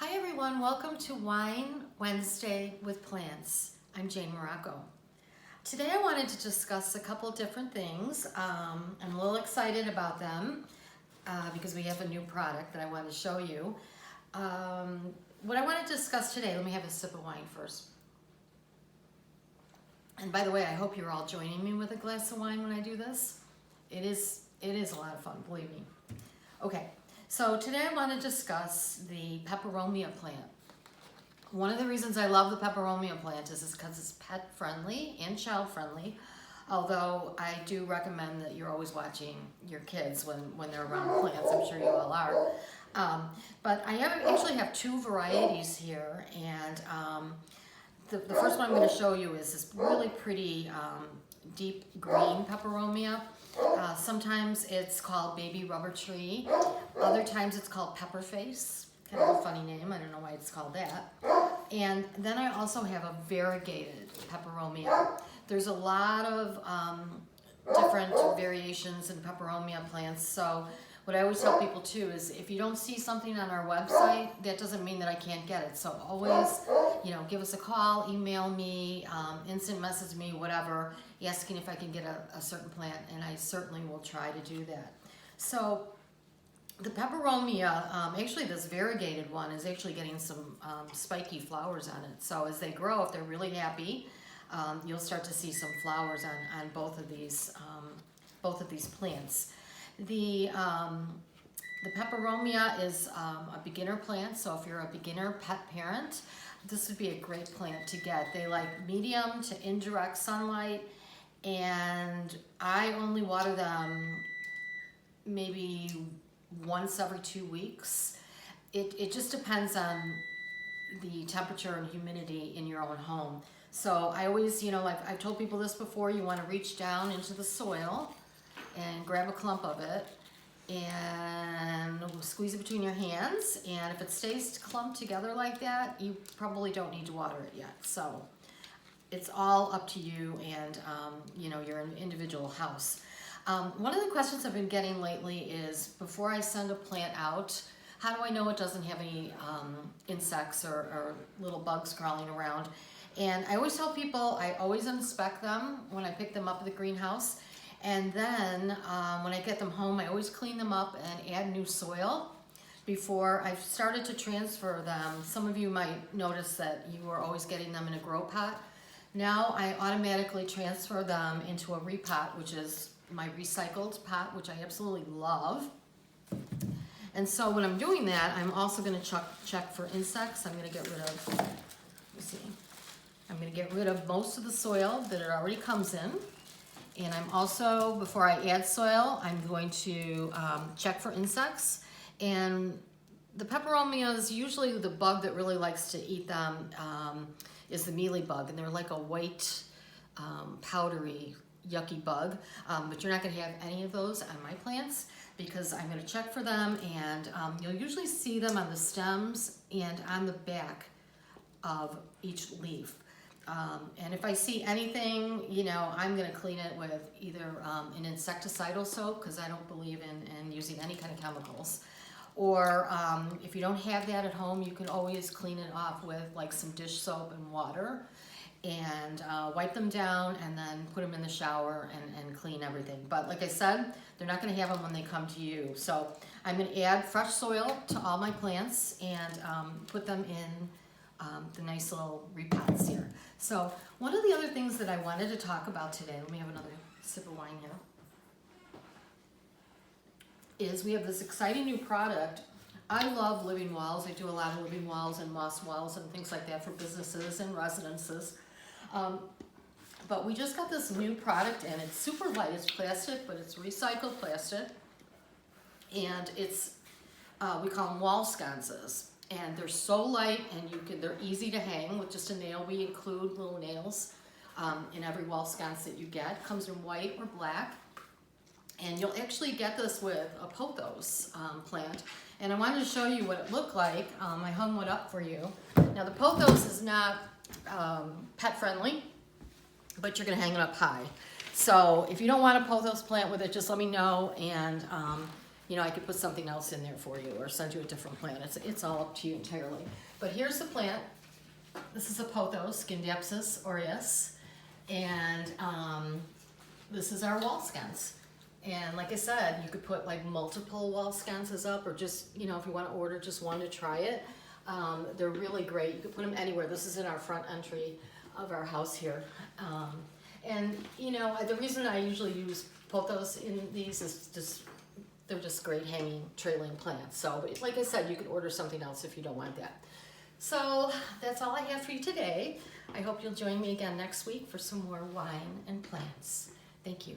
Hi everyone, welcome to Wine Wednesday with Plants. I'm Jane Morocco. Today I wanted to discuss a couple different things. I'm a little excited about them because we have a new product that I want to show you. What I want to discuss today, let me have a sip of wine first. And by the way, I hope you're all joining me with a glass of wine when I do this. It is a lot of fun, believe me. Okay. So today I want to discuss the peperomia plant. One of the reasons I love the peperomia plant is because it's pet friendly and child friendly, although I do recommend that you're always watching your kids when they're around plants. I'm sure you all are. But I actually have two varieties here, and the first one I'm going to show you is this really pretty deep green peperomia. Sometimes it's called baby rubber tree. Other times it's called pepper face. Kind of a funny name. I don't know why it's called that. And then I also have a variegated peperomia. There's a lot of different variations in peperomia plants. So what I always tell people too is if you don't see something on our website, that doesn't mean that I can't get it. So always, give us a call, email me, instant message me, whatever, asking if I can get a certain plant, and I certainly will try to do that. So the peperomia, actually this variegated one is actually getting some spiky flowers on it. So as they grow, if they're really happy, you'll start to see some flowers on both of these plants. The peperomia is a beginner plant, so if you're a beginner pet parent, this would be a great plant to get. They like medium to indirect sunlight, and I only water them maybe once every 2 weeks. It just depends on the temperature and humidity in your own home. So I always, like I've told people this before, you want to reach down into the soil and grab a clump of it and squeeze it between your hands, and if it stays clumped together like that, you probably don't need to water it yet. So it's all up to you and your individual house. One of the questions I've been getting lately is, before I send a plant out, how do I know it doesn't have any insects or little bugs crawling around? And I always tell people I always inspect them when I pick them up at the greenhouse. And then when I get them home, I always clean them up and add new soil before I've started to transfer them. Some of you might notice that you are always getting them in a grow pot. Now I automatically transfer them into a repot, which is my recycled pot, which I absolutely love. And so when I'm doing that, I'm also going to check for insects. I'm going to get rid of, let me see, I'm going to get rid of most of the soil that it already comes in. And I'm also, before I add soil, I'm going to check for insects. And the peperomias, usually the bug that really likes to eat them is the mealybug. And they're like a white, powdery, yucky bug. But you're not going to have any of those on my plants, because I'm going to check for them. And you'll usually see them on the stems and on the back of each leaf. And if I see anything, I'm going to clean it with either an insecticidal soap, because I don't believe in using any kind of chemicals. Or if you don't have that at home, you can always clean it off with like some dish soap and water, and wipe them down and then put them in the shower and clean everything. But like I said, they're not going to have them when they come to you. So I'm going to add fresh soil to all my plants and put them in the nice little repots here. So one of the other things that I wanted to talk about today, let me have another sip of wine here, is we have this exciting new product. I love living walls. I do a lot of living walls and moss walls and things like that for businesses and residences. But we just got this new product, and it's super light. It's plastic, but it's recycled plastic. And it's, we call them wall sconces. And they're so light, and they're easy to hang with just a nail. We include little nails in every wall sconce that you get. It comes in white or black. And you'll actually get this with a pothos plant. And I wanted to show you what it looked like. I hung one up for you. Now the pothos is not pet friendly, but you're going to hang it up high. So if you don't want a pothos plant with it, just let me know, and you know, I could put something else in there for you or send you a different plant. It's all up to you entirely. But here's the plant. This is a pothos, Scindiapsis aureus, and this is our wall sconce. And like I said, you could put like multiple wall sconces up, or just, you know, if you want to order just one to try it. They're really great. You could put them anywhere. This is in our front entry of our house here. And you know, the reason I usually use pothos in these is just, they're just great hanging, trailing plants. So like I said, you could order something else if you don't want that. So that's all I have for you today. I hope you'll join me again next week for some more wine and plants. Thank you.